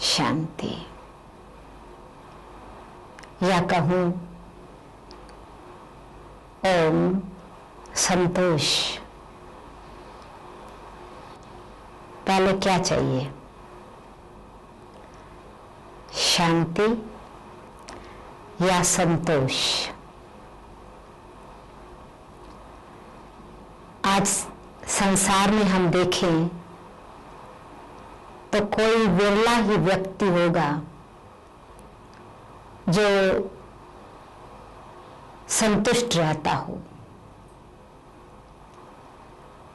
शांति, या कहूं ओम संतोष। पहले क्या चाहिए? शांति या संतोष? आज संसार में हम देखें तो कोई विरला ही व्यक्ति होगा जो संतुष्ट रहता हो।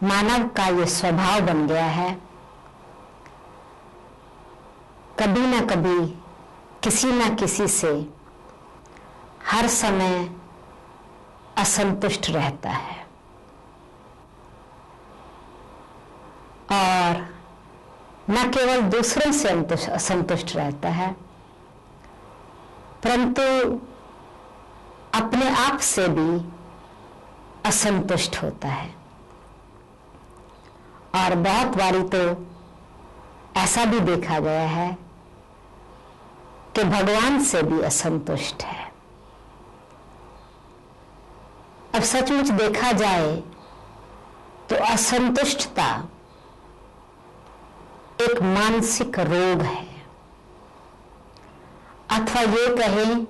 मानव का ये स्वभाव बन गया है, कभी ना कभी किसी ना किसी से हर समय असंतुष्ट रहता है। और न केवल दूसरों से असंतुष्ट रहता है, परंतु अपने आप से भी असंतुष्ट होता है। और बहुत बारी तो ऐसा भी देखा गया है कि भगवान से भी असंतुष्ट है। अब सचमुच देखा जाए तो असंतुष्टता एक मानसिक रोग है, अथवा ये कहें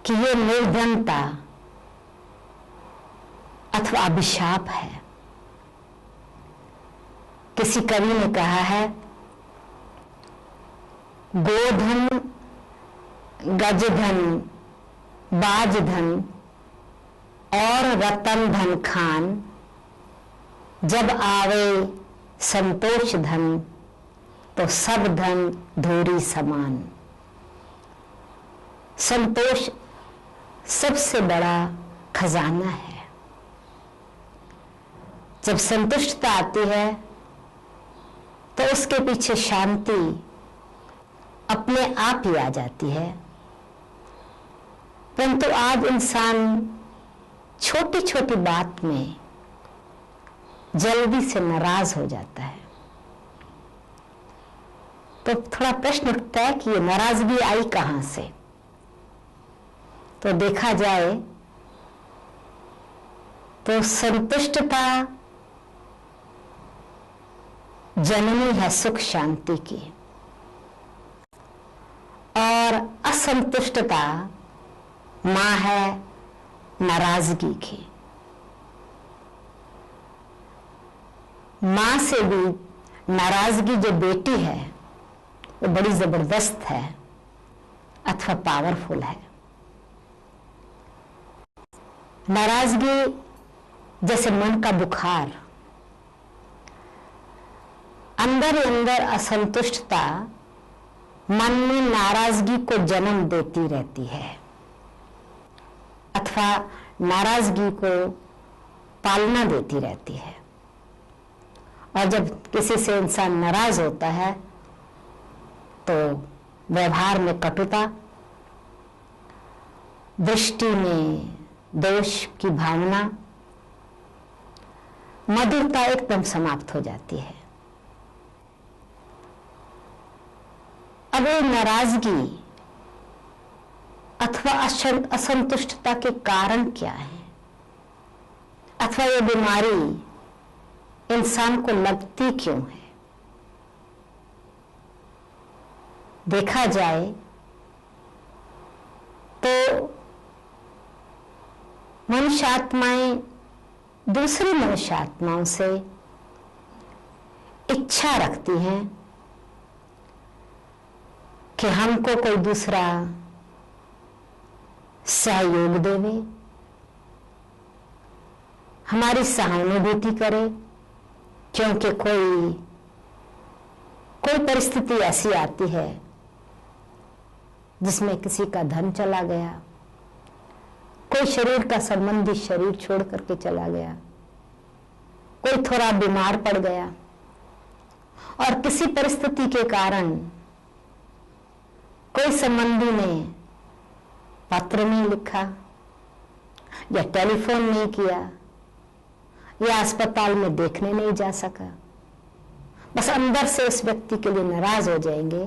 कि ये निर्धनता अथवा अभिशाप है। किसी कवि ने कहा है, गोधन, गजधन, बाजधन और रतन धन खान, जब आवे संतोष धन तो सब धन धूरी समान। संतोष सबसे बड़ा खजाना है। जब संतुष्टता आती है तो उसके पीछे शांति अपने आप ही आ जाती है। परंतु आज इंसान छोटी छोटी बात में जल्दी से नाराज हो जाता है। तो थोड़ा प्रश्न उठता है कि ये नाराजगी आई कहां से? तो देखा जाए तो संतुष्टता जननी है सुख शांति की, और असंतुष्टता मां है नाराजगी की। मां से भी नाराजगी जो बेटी है वो बड़ी जबरदस्त है अथवा पावरफुल है। नाराजगी जैसे मन का बुखार, अंदर ही अंदर असंतुष्टता मन में नाराजगी को जन्म देती रहती है, अथवा नाराजगी को पालना देती रहती है। और जब किसी से इंसान नाराज होता है तो व्यवहार में कटुता, दृष्टि में दोष की भावना, मधुरता एकदम समाप्त हो जाती है। अब ये नाराजगी अथवा असंतुष्टता के कारण क्या है, अथवा ये बीमारी इंसान को लगती क्यों है? देखा जाए तो मनुष्य आत्माएं दूसरी मनुष्य आत्माओं से इच्छा रखती हैं कि हमको कोई दूसरा सहयोग देवे, हमारी सहानुभूति करे, क्योंकि कोई कोई परिस्थिति ऐसी आती है जिसमें किसी का धन चला गया, कोई शरीर का संबंधी शरीर छोड़ करके चला गया, कोई थोड़ा बीमार पड़ गया और किसी परिस्थिति के कारण कोई संबंधी ने पत्र नहीं लिखा या टेलीफोन नहीं किया या अस्पताल में देखने नहीं जा सका, बस अंदर से उस व्यक्ति के लिए नाराज हो जाएंगे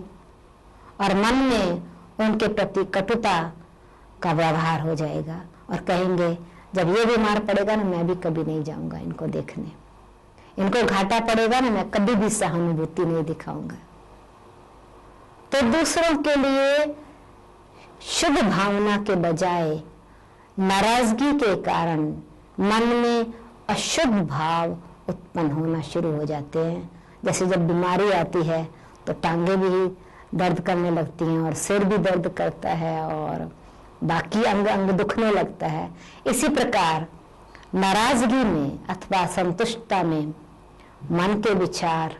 और मन में उनके प्रति कटुता का व्यवहार हो जाएगा और कहेंगे जब ये बीमार पड़ेगा ना मैं भी कभी नहीं जाऊंगा इनको देखने, इनको घाटा पड़ेगा ना मैं कभी भी सहानुभूति नहीं दिखाऊंगा। तो दूसरों के लिए शुभ भावना के बजाय नाराजगी के कारण मन में अशुभ भाव उत्पन्न होना शुरू हो जाते हैं। जैसे जब बीमारी आती है तो टांगे भी दर्द करने लगती हैं और सिर भी दर्द करता है और बाकी अंग अंग दुखने लगता है। इसी प्रकार नाराजगी में अथवा असंतुष्टता में मन के विचार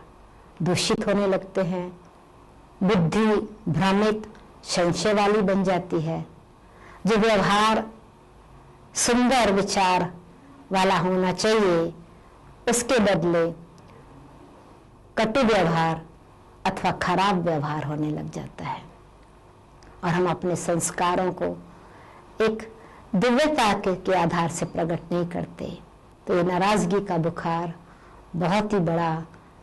दूषित होने लगते हैं, बुद्धि भ्रमित संशय वाली बन जाती है। जो व्यवहार सुंदर विचार वाला होना चाहिए उसके बदले कटु व्यवहार अथवा खराब व्यवहार होने लग जाता है और हम अपने संस्कारों को एक दिव्यता के आधार से प्रकट नहीं करते। तो ये नाराजगी का बुखार बहुत ही बड़ा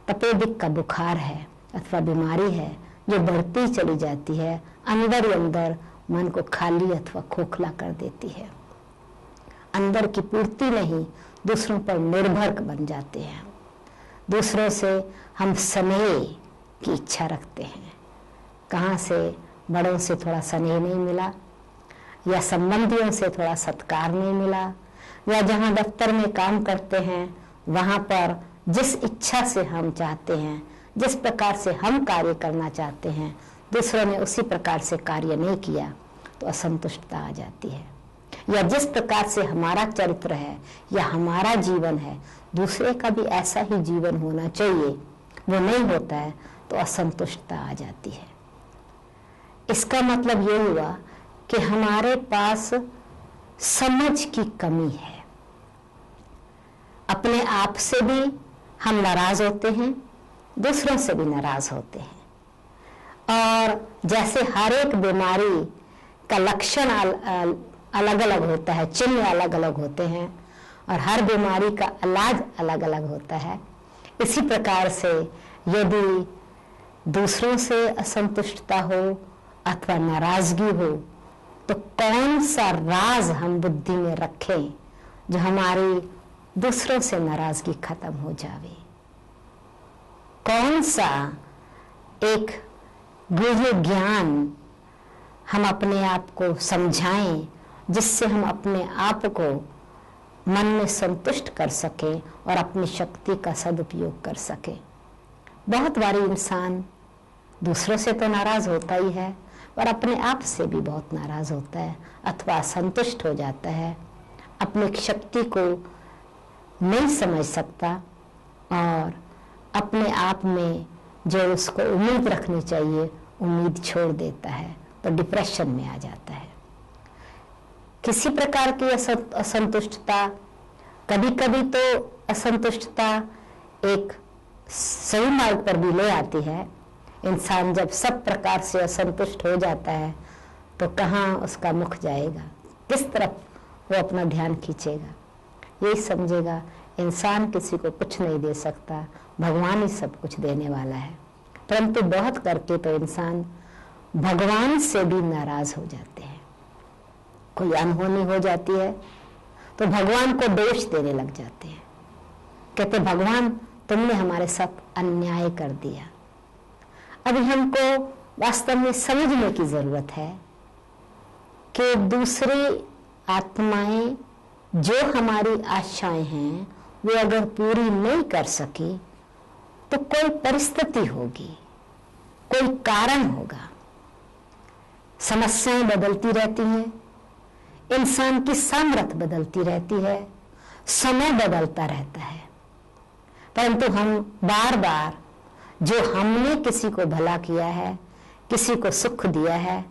तपेदिक का बुखार है अथवा बीमारी है जो बढ़ती चली जाती है, अंदर ही अंदर मन को खाली अथवा खोखला कर देती है। अंदर की पूर्ति नहीं, दूसरों पर निर्भर बन जाते हैं। दूसरों से हम स्नेह की इच्छा रखते हैं। कहाँ से बड़ों से थोड़ा स्नेह नहीं मिला या संबंधियों से थोड़ा सत्कार नहीं मिला या जहाँ दफ्तर में काम करते हैं वहाँ पर जिस इच्छा से हम चाहते हैं, जिस प्रकार से हम कार्य करना चाहते हैं, दूसरों ने उसी प्रकार से कार्य नहीं किया तो असंतुष्टता आ जाती है। या जिस प्रकार से हमारा चरित्र है या हमारा जीवन है दूसरे का भी ऐसा ही जीवन होना चाहिए, वो नहीं होता है तो असंतुष्टता आ जाती है। इसका मतलब ये हुआ कि हमारे पास समझ की कमी है। अपने आप से भी हम नाराज होते हैं, दूसरों से भी नाराज होते हैं। और जैसे हर एक बीमारी का लक्षण अलग अलग होता है, चिन्ह अलग अलग होते हैं और हर बीमारी का इलाज अलग अलग होता है, इसी प्रकार से यदि दूसरों से असंतुष्टता हो अथवा नाराजगी हो तो कौन सा राज हम बुद्धि में रखें जो हमारी दूसरों से नाराजगी खत्म हो जावे। कौन सा एक गुह्य ज्ञान हम अपने आप को समझाएं जिससे हम अपने आप को मन में संतुष्ट कर सके और अपनी शक्ति का सदुपयोग कर सके। बहुत बारी इंसान दूसरों से तो नाराज होता ही है और अपने आप से भी बहुत नाराज होता है अथवा संतुष्ट हो जाता है, अपनी शक्ति को नहीं समझ सकता और अपने आप में जो उसको उम्मीद रखनी चाहिए उम्मीद छोड़ देता है तो डिप्रेशन में आ जाता है। किसी प्रकार की असंतुष्टता, कभी कभी तो असंतुष्टता एक सही मार्ग पर भी ले आती है। इंसान जब सब प्रकार से असंतुष्ट हो जाता है तो कहाँ उसका मुख जाएगा, किस तरफ वो अपना ध्यान खींचेगा। यही समझेगा इंसान किसी को कुछ नहीं दे सकता, भगवान ही सब कुछ देने वाला है। परंतु बहुत करके तो इंसान भगवान से भी नाराज हो जाते हैं। कोई अनहोनी हो जाती है तो भगवान को दोष देने लग जाते हैं, कहते भगवान तुमने हमारे साथ अन्याय कर दिया। अभी हमको वास्तव में समझने की जरूरत है कि दूसरी आत्माएं जो हमारी आशाएं हैं वो अगर पूरी नहीं कर सकी तो कोई परिस्थिति होगी, कोई कारण होगा। समस्याएं बदलती रहती हैं, इंसान की सामर्थ्य बदलती रहती है, समय बदलता रहता है, परंतु हम बार बार जो हमने किसी को भला किया है, किसी को सुख दिया है,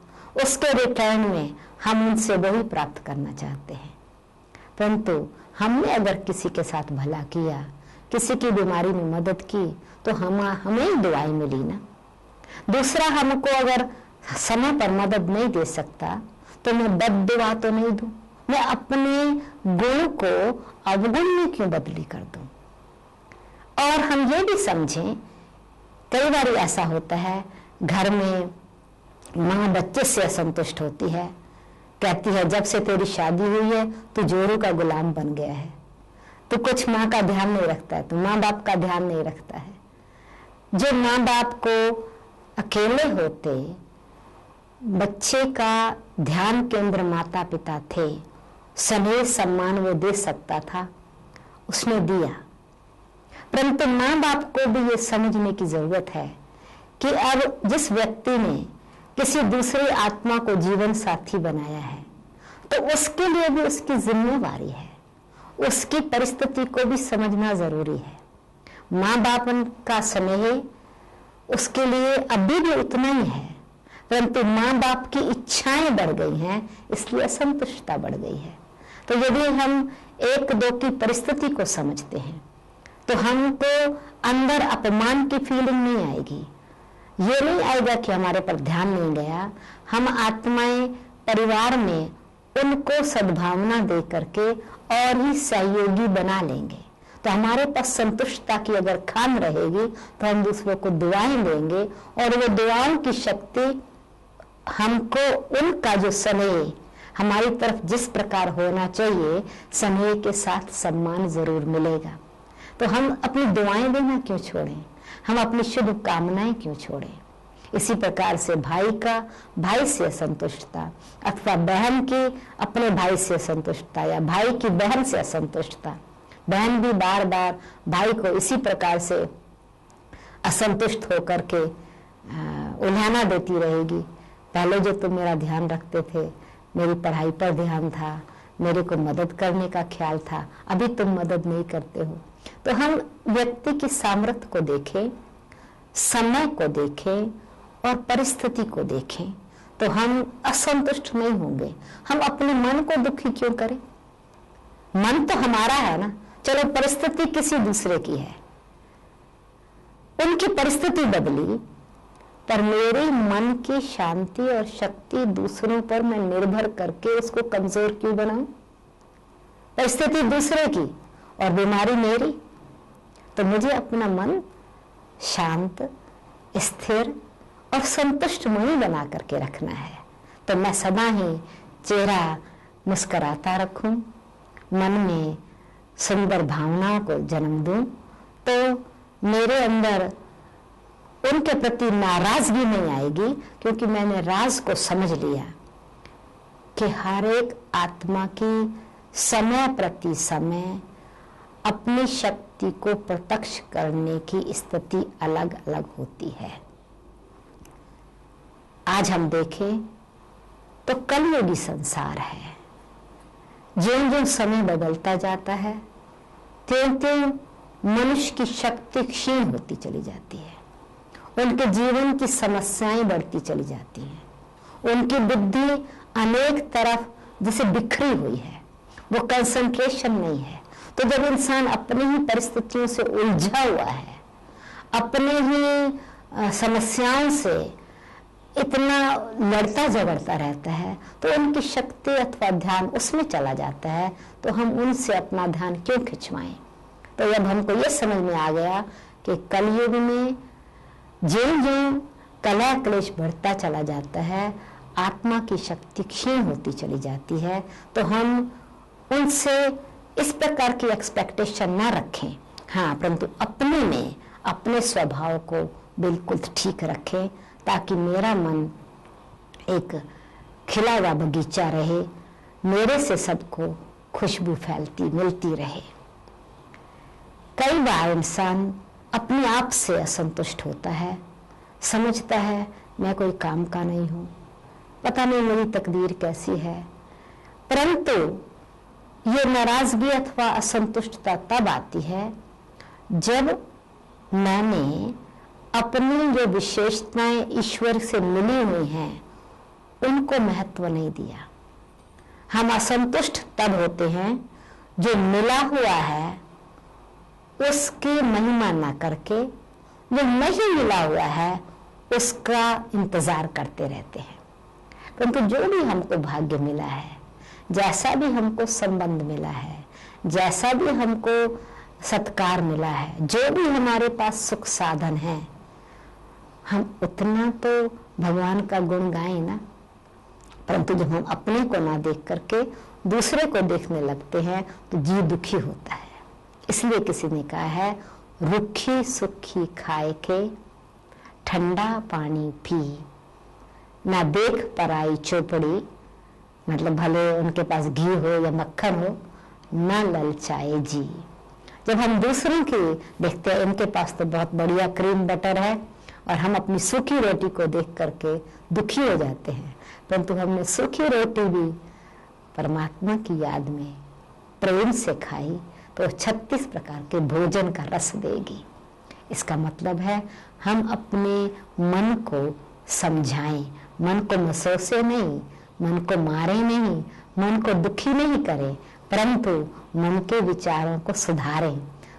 उसके रिटर्न में हम उनसे वही प्राप्त करना चाहते हैं। परंतु हमने अगर किसी के साथ भला किया, किसी की बीमारी में मदद की, तो हमें ही दुआएं मिली ना। दूसरा हमको अगर समय पर मदद नहीं दे सकता तो मैं बद्दुआ तो नहीं दूं, मैं अपने गुण को अवगुण में क्यों बदली कर दूं। और हम ये भी समझें, कई बार ऐसा होता है, घर में माँ बच्चे से असंतुष्ट होती है, कहती है जब से तेरी शादी हुई है तू जोरू का गुलाम बन गया है, तो कुछ माँ का ध्यान नहीं रखता है, तो माँ बाप का ध्यान नहीं रखता है। जो माँ बाप को अकेले होते बच्चे का ध्यान केंद्र माता पिता थे, स्नेह सम्मान वो दे सकता था, उसने दिया। परंतु माँ बाप को भी ये समझने की जरूरत है कि अब जिस व्यक्ति ने किसी दूसरी आत्मा को जीवन साथी बनाया है, तो उसके लिए भी उसकी जिम्मेवारी है, उसकी परिस्थिति को भी समझना जरूरी है। माँ बाप का स्नेह उसके लिए अभी भी उतना ही है, परंतु माँ बाप की इच्छाएं बढ़ गई हैं, इसलिए असंतुष्टता बढ़ गई है। तो यदि हम एक दो की परिस्थिति को समझते हैं तो हमको अंदर अपमान की फीलिंग नहीं आएगी। ये नहीं आएगा कि हमारे पर ध्यान नहीं गया। हम आत्माएं परिवार में उनको सद्भावना दे करके और ही सहयोगी बना लेंगे। तो हमारे पास संतुष्टता की अगर खान रहेगी तो हम दूसरों को दुआएं देंगे, और वो दुआओं की शक्ति हमको उनका जो स्नेह हमारी तरफ जिस प्रकार होना चाहिए, स्नेह के साथ सम्मान जरूर मिलेगा। तो हम अपनी दुआएं देना क्यों छोड़ें, हम अपनी शुभ कामनाएं क्यों छोड़ें। इसी प्रकार से भाई का भाई से असंतुष्टता, अथवा बहन की अपने भाई से असंतुष्टता, या भाई की बहन से असंतुष्टता, बहन भी बार बार भाई को इसी प्रकार से असंतुष्ट होकर के उल्हाना देती रहेगी। पहले जो तुम मेरा ध्यान रखते थे, मेरी पढ़ाई पर ध्यान था, मेरे को मदद करने का ख्याल था, अभी तुम मदद नहीं करते हो। तो हम व्यक्ति की सामर्थ्य को देखें, समय को देखें और परिस्थिति को देखें, तो हम असंतुष्ट नहीं होंगे। हम अपने मन को दुखी क्यों करें, मन तो हमारा है ना। चलो परिस्थिति किसी दूसरे की है, उनकी परिस्थिति बदली, पर मेरे मन की शांति और शक्ति दूसरों पर मैं निर्भर करके उसको कमजोर क्यों बनाऊं। परिस्थिति दूसरे की और बीमारी मेरी, तो मुझे अपना मन शांत, स्थिर और संतुष्ट मनी बना करके रखना है। तो मैं सदा ही चेहरा मुस्कुराता रखूं, मन में सुंदर भावनाओं को जन्म दूं, तो मेरे अंदर उनके प्रति नाराजगी नहीं आएगी, क्योंकि मैंने राज को समझ लिया कि हर एक आत्मा की समय प्रति समय अपनी शक्ति को प्रत्यक्ष करने की स्थिति अलग अलग होती है। आज हम देखें तो कलयुगी संसार है। ज्यों ज्यों समय बदलता जाता है, त्यों त्यों मनुष्य की शक्ति क्षीण होती चली जाती है, उनके जीवन की समस्याएं बढ़ती चली जाती हैं, उनकी बुद्धि अनेक तरफ जैसे बिखरी हुई है, वो कंसंट्रेशन नहीं है। तो जब इंसान अपनी ही परिस्थितियों से उलझा हुआ है, अपने ही समस्याओं से इतना लड़ता झगड़ता रहता है, तो उनकी शक्ति अथवा ध्यान उसमें चला जाता है। तो हम उनसे अपना ध्यान क्यों खिंचवाएं। तो जब हमको ये समझ में आ गया कि कलयुग में ज्यों-ज्यों कलह क्लेश बढ़ता चला जाता है, आत्मा की शक्ति क्षीण होती चली जाती है, तो हम उनसे इस प्रकार की एक्सपेक्टेशन ना रखें। हाँ, परंतु अपने में अपने स्वभाव को बिल्कुल ठीक रखें, ताकि मेरा मन एक खिला हुआ बगीचा रहे, मेरे से सबको खुशबू फैलती मिलती रहे। कई बार इंसान अपने आप से असंतुष्ट होता है, समझता है मैं कोई काम का नहीं हूं, पता नहीं मेरी तकदीर कैसी है। परंतु ये नाराजगी अथवा असंतुष्टता तब आती है जब मैंने अपनी जो विशेषताएं ईश्वर से मिली हुई हैं उनको महत्व नहीं दिया। हम असंतुष्ट तब होते हैं जो मिला हुआ है उसकी महिमा ना करके जो नहीं मिला हुआ है उसका इंतजार करते रहते हैं। परंतु जो भी हमको भाग्य मिला है, जैसा भी हमको संबंध मिला है, जैसा भी हमको सत्कार मिला है, जो भी हमारे पास सुख साधन है, हम उतना तो भगवान का गुण गाएं ना। परंतु जब हम अपने को ना देख करके दूसरे को देखने लगते हैं तो जी दुखी होता है। इसलिए किसी ने कहा है, रुखी सुखी खाए के ठंडा पानी पी, ना देख पराई चौपड़ी, मतलब भले उनके पास घी हो या मक्खन हो, ना ललचाए जी। जब हम दूसरों की देखते हैं इनके पास तो बहुत बढ़िया क्रीम बटर है और हम अपनी सूखी रोटी को देख करके दुखी हो जाते हैं, परंतु हमने सूखी रोटी भी परमात्मा की याद में प्रेम से खाई तो 36 प्रकार के भोजन का रस देगी। इसका मतलब है हम अपने मन को समझाएं, मन को मसोसे नहीं, मन को मारे नहीं, मन को दुखी नहीं करें, परंतु मन के विचारों को सुधारें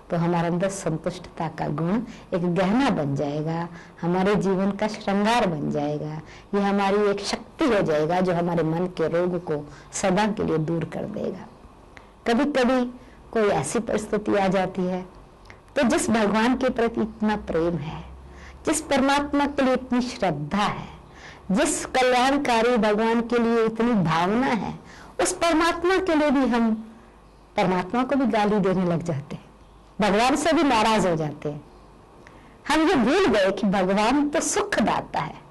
तो हमारे अंदर संतुष्टता का गुण एक गहना बन जाएगा, हमारे जीवन का श्रृंगार बन जाएगा। ये हमारी एक शक्ति हो जाएगा जो हमारे मन के रोग को सदा के लिए दूर कर देगा। कभी कभी कोई ऐसी परिस्थिति आ जाती है तो जिस भगवान के प्रति इतना प्रेम है, जिस परमात्मा के लिए इतनी श्रद्धा है, जिस कल्याणकारी भगवान के लिए इतनी भावना है, उस परमात्मा के लिए भी हम परमात्मा को भी गाली देने लग जाते हैं, भगवान से भी नाराज हो जाते हैं। हम ये भूल गए कि भगवान तो सुख दाता है।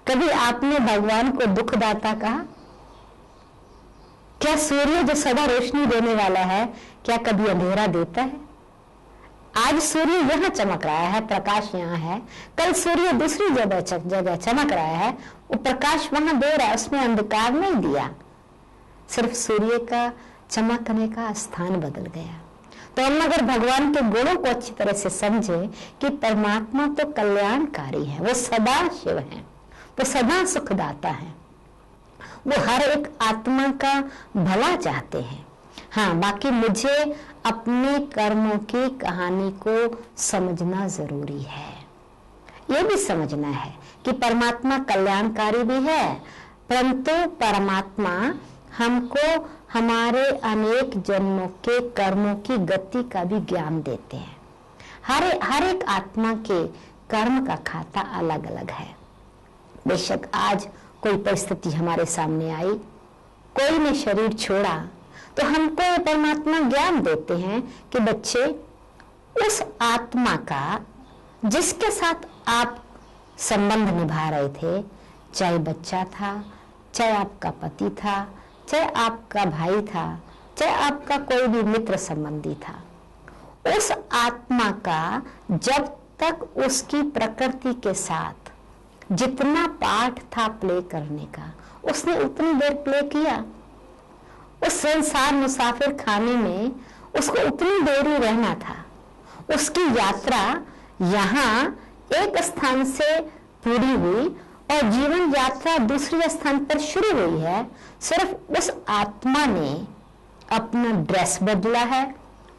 कभी आपने भगवान को दुख दाता कहा? क्या सूर्य जो सदा रोशनी देने वाला है क्या कभी अंधेरा देता है? आज सूर्य यहाँ चमक रहा है, प्रकाश यहाँ है, कल सूर्य दूसरी जगह चमक रहा है, वो प्रकाश वहां दे रहा है, उसने अंधकार नहीं दिया, सिर्फ सूर्य का चमकने का स्थान बदल गया। तो हम अगर भगवान के गुणों को अच्छी तरह से समझे कि परमात्मा तो कल्याणकारी है, वो सदा शिव है, वो सदा सुखदाता है, वो हर एक आत्मा का भला चाहते हैं। हाँ, बाकी मुझे अपने कर्मों की कहानी को समझना जरूरी है। ये भी समझना है कि परमात्मा कल्याणकारी भी है, परंतु परमात्मा हमको हमारे अनेक जन्मों के कर्मों की गति का भी ज्ञान देते हैं। हर एक आत्मा के कर्म का खाता अलग अलग है। बेशक आज कोई परिस्थिति हमारे सामने आई, कोई ने शरीर छोड़ा, तो हमको परमात्मा ज्ञान देते हैं कि बच्चे, उस आत्मा का जिसके साथ आप संबंध निभा रहे थे, चाहे बच्चा था, चाहे आपका पति था, चाहे आपका भाई था, चाहे आपका कोई भी मित्र संबंधी था, उस आत्मा का जब तक उसकी प्रकृति के साथ जितना पाठ था प्ले करने का, उसने उतनी देर प्ले किया। उस संसार मुसाफिर खाने में उसको उतनी देर ही रहना था। उसकी यात्रा यहाँ एक स्थान से पूरी हुई और जीवन यात्रा दूसरे स्थान पर शुरू हुई है। सिर्फ उस आत्मा ने अपना ड्रेस बदला है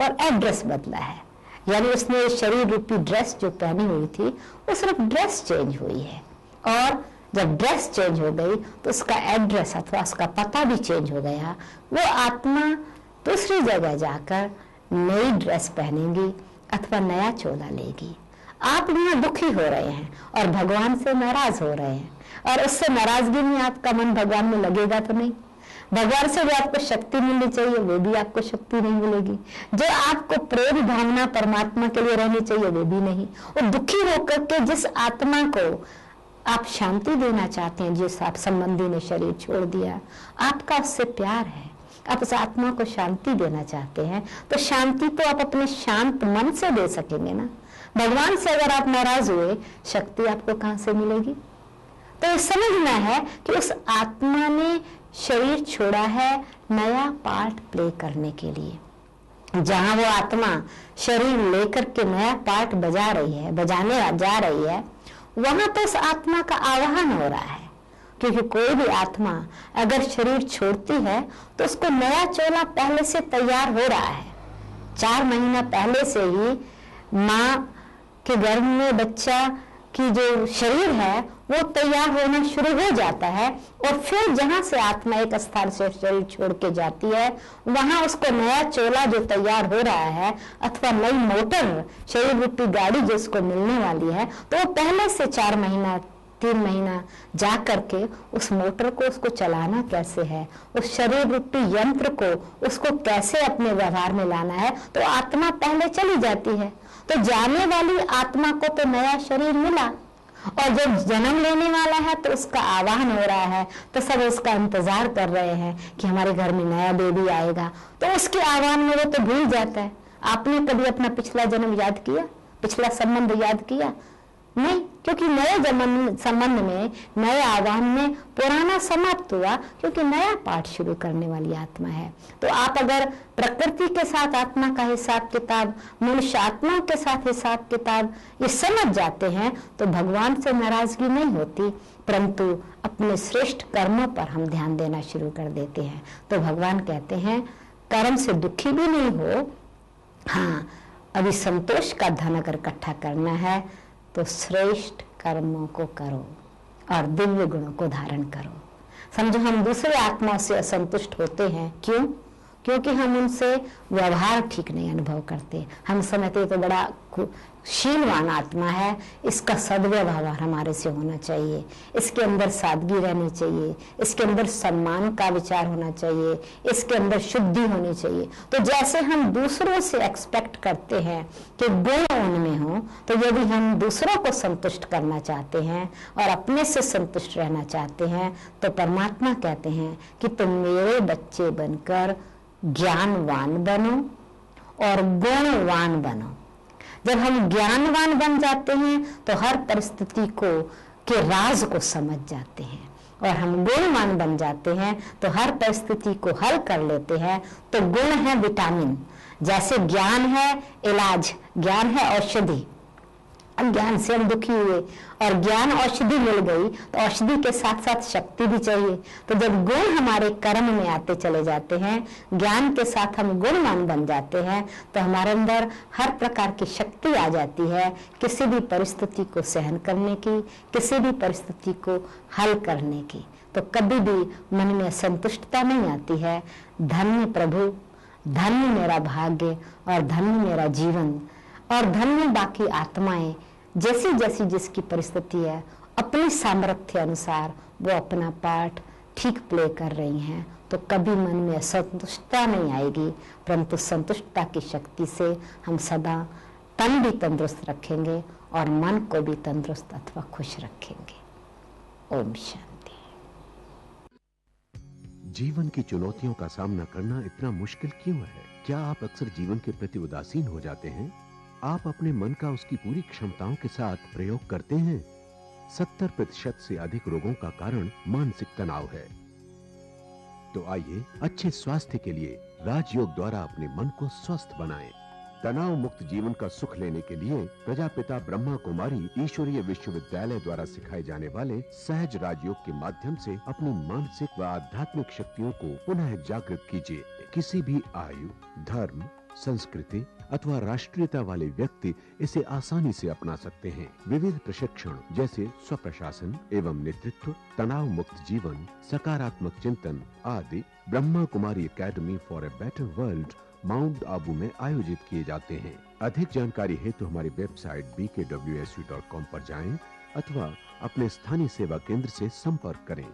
और एड्रेस बदला है, यानी उसने शरीर रूपी ड्रेस जो पहनी हुई थी वो सिर्फ ड्रेस चेंज हुई है, और जब ड्रेस चेंज हो गई तो उसका एड्रेस अथवा उसका पता भी चेंज हो गया। वो आत्मा दूसरी जगह जाकर नई ड्रेस पहनेगी अथवा नया चोला लेगी। आप यहाँ दुखी हो रहे हैं और भगवान से नाराज हो रहे हैं, और उससे नाराजगी में आपका मन भगवान में लगेगा तो नहीं। भगवान से जो आपको शक्ति मिलनी चाहिए वो भी आपको शक्ति नहीं मिलेगी, जो आपको प्रेम भावना परमात्मा के लिए रहनी चाहिए वो भी नहीं। और दुखी होकर के जिस आत्मा को आप शांति देना चाहते हैं, जिस आप संबंधी ने शरीर छोड़ दिया, आपका उससे प्यार है, आप उस आत्मा को शांति देना चाहते हैं, तो शांति तो आप अपने शांत मन से दे सकेंगे ना। भगवान से अगर आप नाराज हुए, शक्ति आपको कहां से मिलेगी? तो समझना है कि उस आत्मा ने शरीर छोड़ा है नया पार्ट प्ले करने के लिए। जहां वो आत्मा शरीर लेकर के नया पाठ बजा रही है, बजाने जा रही है, वहां तो उस आत्मा का आवाहन हो रहा है। क्योंकि कोई भी आत्मा अगर शरीर छोड़ती है तो उसको नया चोला पहले से तैयार हो रहा है। 4 महीना पहले से ही माँ के गर्भ में बच्चा की जो शरीर है वो तैयार होना शुरू हो जाता है, और फिर जहां से आत्मा एक स्थान से शरीर छोड़ के जाती है, वहां उसको नया चोला जो तैयार हो रहा है अथवा नई मोटर, शरीर रूपी गाड़ी जो उसको मिलने वाली है, तो वो पहले से 4 महीना 3 महीना जा करके उस मोटर को उसको चलाना कैसे है, उस शरीर रूपी यंत्र को उसको कैसे अपने व्यवहार में लाना है, तो आत्मा पहले चली जाती है। तो जाने वाली आत्मा को तो नया शरीर मिला, और जब जन्म लेने वाला है तो उसका आवाहन हो रहा है, तो सब उसका इंतजार कर रहे हैं कि हमारे घर में नया बेबी आएगा। तो उसके आह्वान में वो तो भूल जाता है। आपने कभी अपना पिछला जन्म याद किया, पिछला संबंध याद किया? नहीं, क्योंकि नए संबंध में, नए आह्वान में पुराना समाप्त हुआ, क्योंकि नया पाठ शुरू करने वाली आत्मा है। तो आप अगर प्रकृति के साथ आत्मा का हिसाब किताब, मनुष्य आत्मा के साथ हिसाब किताब ये समझ जाते हैं तो भगवान से नाराजगी नहीं होती, परंतु अपने श्रेष्ठ कर्मों पर हम ध्यान देना शुरू कर देते हैं। तो भगवान कहते हैं कर्म से दुखी भी नहीं हो, हाँ अभी संतोष का धन अगर इकट्ठा करना है तो श्रेष्ठ कर्मों को करो और दिव्य गुणों को धारण करो। समझो हम दूसरे आत्माओं से असंतुष्ट होते हैं, क्यों? क्योंकि हम उनसे व्यवहार ठीक नहीं अनुभव करते। हम समझते तो बड़ा शीलवान आत्मा है, इसका सद्व्यवहार हमारे से होना चाहिए, इसके अंदर सादगी रहनी चाहिए, इसके अंदर सम्मान का विचार होना चाहिए, इसके अंदर शुद्धि होनी चाहिए। तो जैसे हम दूसरों से एक्सपेक्ट करते हैं कि गुण उनमें हो, तो यदि हम दूसरों को संतुष्ट करना चाहते हैं और अपने से संतुष्ट रहना चाहते हैं, तो परमात्मा कहते हैं कि तुम मेरे बच्चे बनकर ज्ञानवान बनो और गुणवान बनो। जब हम ज्ञानवान बन जाते हैं तो हर परिस्थिति को के राज को समझ जाते हैं, और हम गुणवान बन जाते हैं तो हर परिस्थिति को हल कर लेते हैं। तो गुण है विटामिन, जैसे ज्ञान है इलाज, ज्ञान है औषधि। अज्ञान से हम दुखी हुए और ज्ञान औषधि मिल गई, तो औषधि के साथ साथ शक्ति भी चाहिए। तो जब गुण हमारे कर्म में आते चले जाते हैं, ज्ञान के साथ हम गुणवान बन जाते हैं, तो हमारे अंदर हर प्रकार की शक्ति आ जाती है किसी भी परिस्थिति को सहन करने की, किसी भी परिस्थिति को हल करने की। तो कभी भी मन में असंतुष्टता नहीं आती है। धन्य प्रभु, धन्य मेरा भाग्य और धन्य मेरा जीवन, और धन्य बाकी आत्माएं, जैसी जैसी जिसकी परिस्थिति है अपने सामर्थ्य अनुसार वो अपना पाठ ठीक प्ले कर रही हैं। तो कभी मन में असंतुष्टता नहीं आएगी, परंतु संतुष्टता की शक्ति से हम सदा तन भी तंदुरुस्त रखेंगे और मन को भी तंदुरुस्त अथवा खुश रखेंगे। ओम शांति। जीवन की चुनौतियों का सामना करना इतना मुश्किल क्यों है? क्या आप अक्सर जीवन के प्रति उदासीन हो जाते हैं? आप अपने मन का उसकी पूरी क्षमताओं के साथ प्रयोग करते हैं? 70% से अधिक रोगों का कारण मानसिक तनाव है। तो आइए अच्छे स्वास्थ्य के लिए राजयोग द्वारा अपने मन को स्वस्थ बनाएं। तनाव मुक्त जीवन का सुख लेने के लिए प्रजापिता ब्रह्मा कुमारी ईश्वरीय विश्वविद्यालय द्वारा सिखाए जाने वाले सहज राजयोग के माध्यम से अपनी मानसिक व आध्यात्मिक शक्तियों को पुनः जागृत कीजिए। किसी भी आयु, धर्म, संस्कृति अथवा राष्ट्रीयता वाले व्यक्ति इसे आसानी से अपना सकते हैं। विविध प्रशिक्षण जैसे स्वप्रशासन एवं नेतृत्व, तनाव मुक्त जीवन, सकारात्मक चिंतन आदि Brahma Kumari academy for a better world mount Abu में आयोजित किए जाते हैं। अधिक जानकारी हेतु हमारी वेबसाइट bkwsu.com पर जाएं अथवा अपने स्थानीय सेवा केंद्र से संपर्क करें।